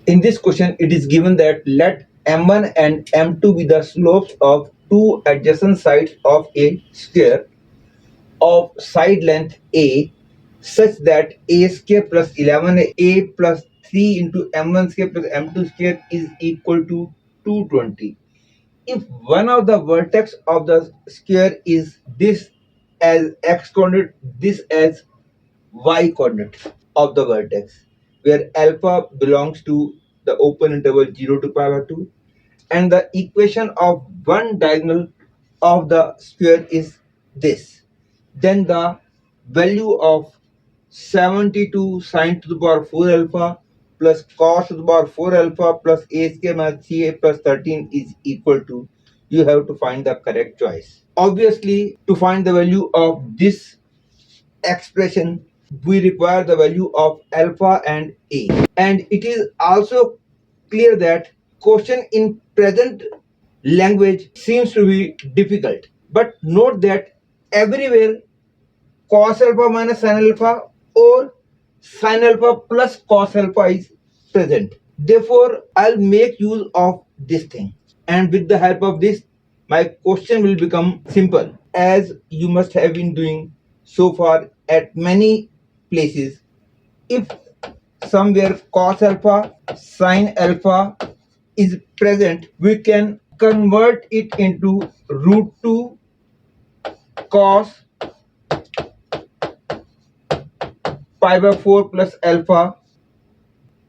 In this question, it is given that let m1 and m2 be the slopes of two adjacent sides of a square of side length a such that a square plus 11a plus 3 into m1 square plus m2 square is equal to 220. If one of the vertex of the square is this as x coordinate, this as y coordinate of the vertex, where alpha belongs to the open interval 0 to pi by 2, and the equation of one diagonal of the square is this, then the value of 72 sine to the power 4 alpha plus cos to the power 4 alpha plus a square minus 3a plus 13 is equal to, you have to find the correct choice. Obviously, to find the value of this expression, we require the value of alpha and a. And it is also clear that question in present language seems to be difficult. But note that everywhere cos alpha minus sin alpha or sin alpha plus cos alpha is present. Therefore, I'll make use of this thing. And with the help of this, my question will become simple, as you must have been doing so far at many places. If somewhere cos alpha, sin alpha is present, we can convert it into root 2 cos pi by 4 plus alpha.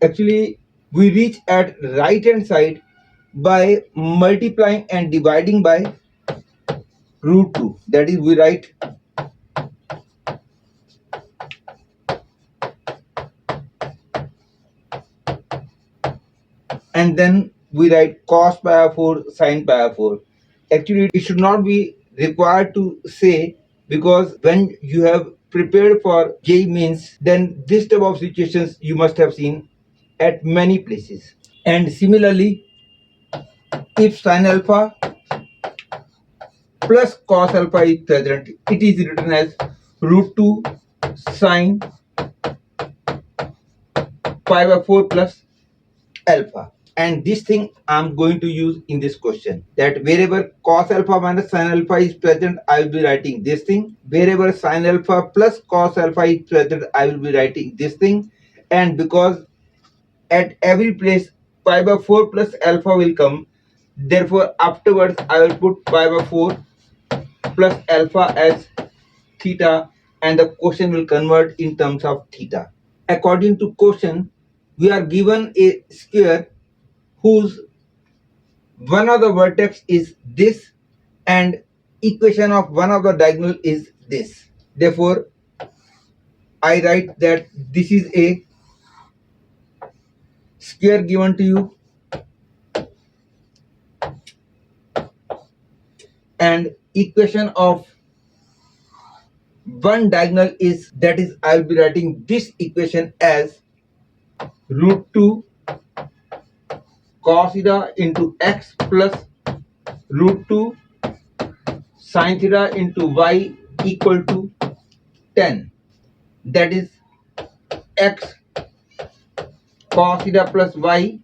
Actually, we reach at right hand side by multiplying and dividing by root 2. That is, we write and then we write cos pi by 4 sin pi by 4. Actually, it should not be required to say, because when you have prepared for JEE means, then this type of situations you must have seen at many places. And similarly, if sin alpha plus cos alpha is present, it is written as root 2 sin pi by 4 plus alpha. And this thing I'm going to use in this question, that wherever cos alpha minus sin alpha is present, I will be writing this thing. Wherever sin alpha plus cos alpha is present, I will be writing this thing. And because at every place pi by 4 plus alpha will come, therefore afterwards I will put pi by 4 plus alpha as theta, and the question will convert in terms of theta. According to question, we are given a square whose one of the vertex is this and equation of one of the diagonal is this. Therefore, I write that this is a square given to you, and equation of one diagonal is, that is, I will be writing this equation as root 2 cos theta into x plus root 2 sin theta into y equal to 10. That is x cos theta plus y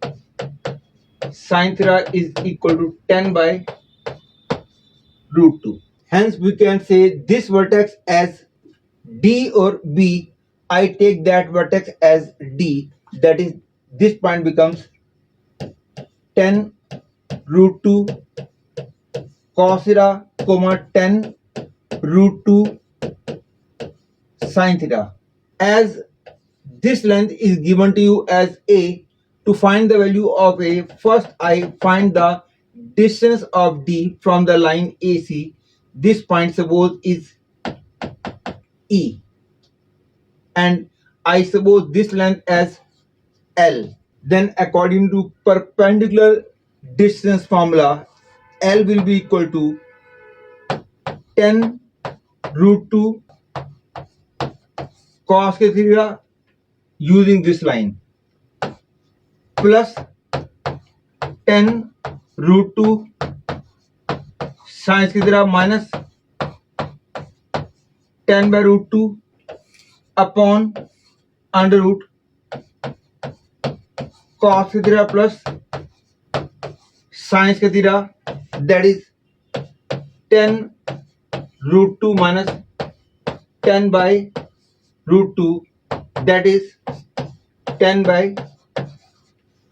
sin theta is equal to 10 by root 2. Hence, we can say this vertex as D or B. I take that vertex as D. That is, this point becomes 10 root 2 cos theta, comma 10 root 2 sin theta. As this length is given to you as A, to find the value of A, first I find the distance of D from the line AC. This point suppose is E, and I suppose this length as L. Then according to perpendicular distance formula, L will be equal to 10 root 2 cos theta using this line plus 10 root 2 sin theta minus 10 by root 2 upon under root cos theta plus sin theta, that is 10 root 2 minus 10 by root 2, that is 10 by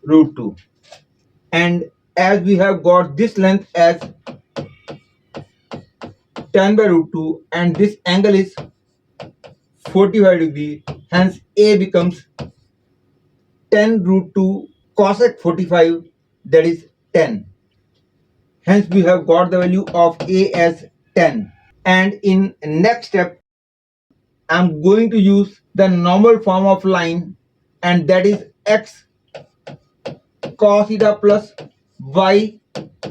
root 2. And as we have got this length as 10 by root 2 and this angle is 45 degree, hence A becomes 10 root 2 cosec 45, that is 10. Hence we have got the value of A as 10. And in next step, I'm going to use the normal form of line, and that is x cos theta plus y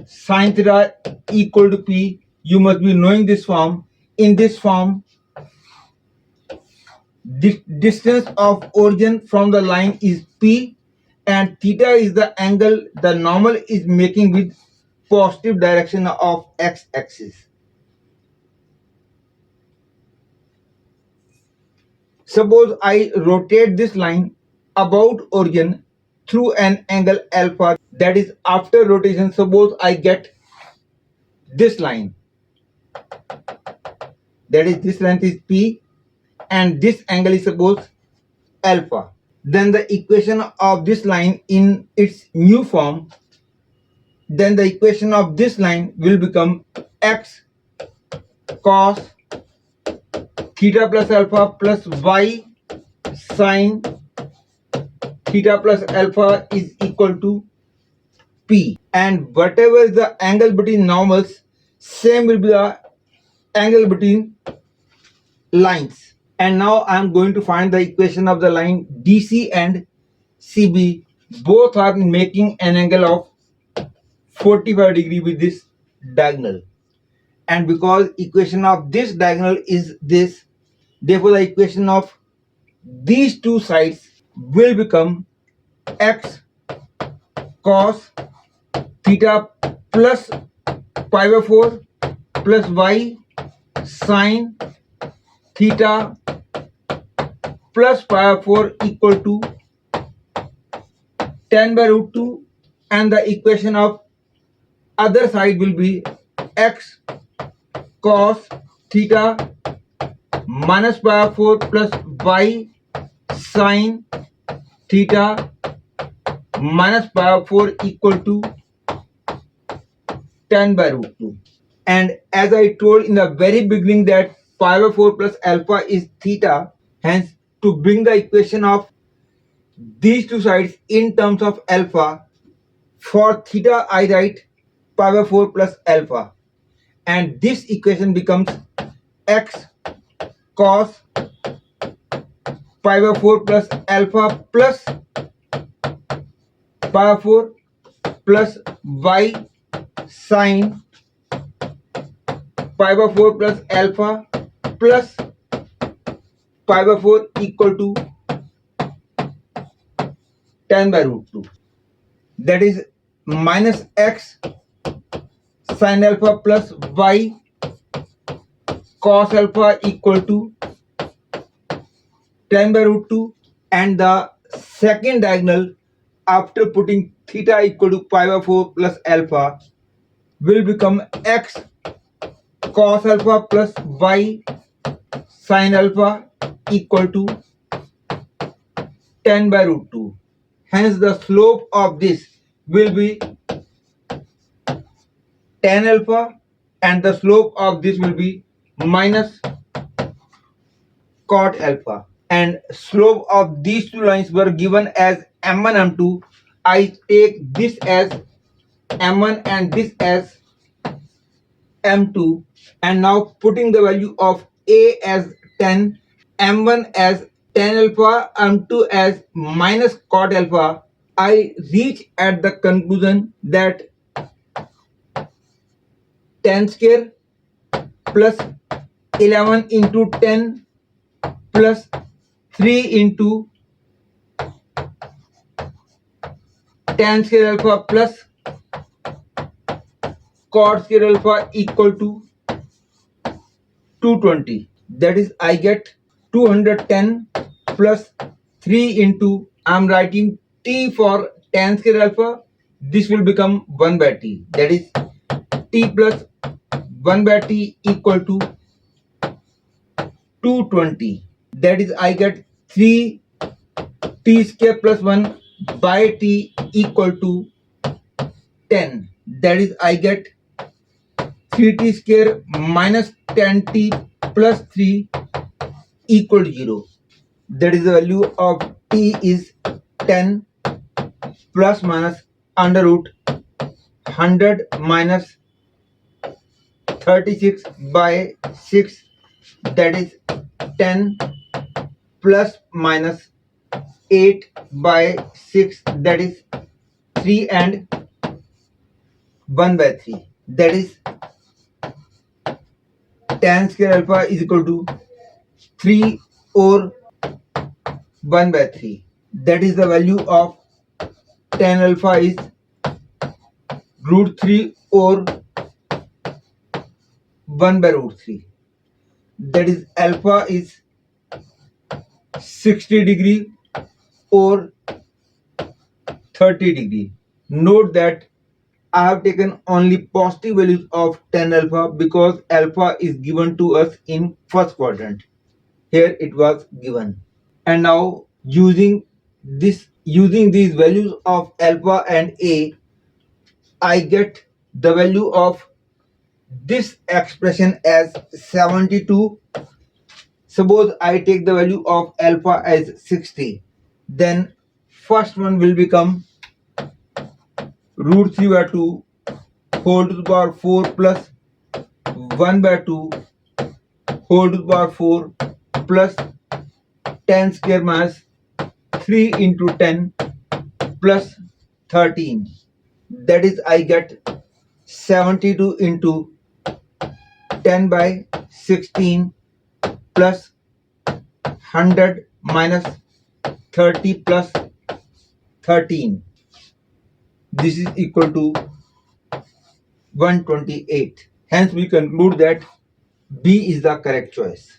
sin theta equal to P. You must be knowing this form. In this form, the distance of origin from the line is P, and theta is the angle the normal is making with positive direction of x-axis. Suppose I rotate this line about origin through an angle alpha, that is after rotation, suppose I get this line, that is this length is P and this angle is suppose alpha. Then the equation of this line in its new form, then the equation of this line will become x cos theta plus alpha plus y sin theta plus alpha is equal to P, and whatever is the angle between normals, same will be the angle between lines. And now I am going to find the equation of the line DC and CB. Both are making an angle of 45 degree with this diagonal, and because equation of this diagonal is this, therefore the equation of these two sides will become x cos theta plus pi by 4 plus y sin theta plus pi by 4 equal to 10 by root 2, and the equation of other side will be x cos theta minus pi by 4 plus y sin theta minus pi by 4 equal to 10 by root 2. And as I told in the very beginning that pi by 4 plus alpha is theta, hence to bring the equation of these two sides in terms of alpha, for theta I write pi by 4 plus alpha, and this equation becomes x cos pi by 4 plus alpha plus pi by 4 plus y sin pi by 4 plus alpha plus pi by 4 equal to 10 by root 2. That is minus x sin alpha plus y cos alpha equal to 10 by root 2, and the second diagonal after putting theta equal to pi by 4 plus alpha will become x cos alpha plus y sin alpha equal to 10 by root 2. Hence the slope of this will be tan alpha, and the slope of this will be minus cot alpha. And slope of these two lines were given as m1 m2. I take this as m1 and this as m2, and now putting the value of a as 10, m1 as tan alpha, m2 as minus cot alpha, I reach at the conclusion that 10 square plus 11 into 10 plus 3 into tan square alpha plus cot square alpha equal to 220. That is, I get 210 plus 3 into, I am writing T for tan square alpha, this will become 1 by t, that is t plus 1 by t equal to 220, that is I get 3 t square plus 1 by t equal to 10, that is I get 3t square minus 10t plus 3 equal to 0. That is the value of t is 10 plus minus under root 100 minus 36 by 6, that is 10 plus minus 8 by 6, that is 3 and 1 by 3, that is tan square alpha is equal to 3 or 1 by 3. That is the value of tan alpha is root 3 or 1 by root 3. That is alpha is 60 degree or 30 degree. Note that I have taken only positive values of tan alpha because alpha is given to us in first quadrant. Here it was given. And now using these values of alpha and a, I get the value of this expression as 72. Suppose I take the value of alpha as 60, then first one will become root 3 by 2 whole to the power 4 plus 1 by 2 whole to the power 4 plus 10 square minus 3 into 10 plus 13. That is I get 72 into 10 by 16 plus 100 minus 30 plus 13. This is equal to 128. Hence we conclude that B is the correct choice.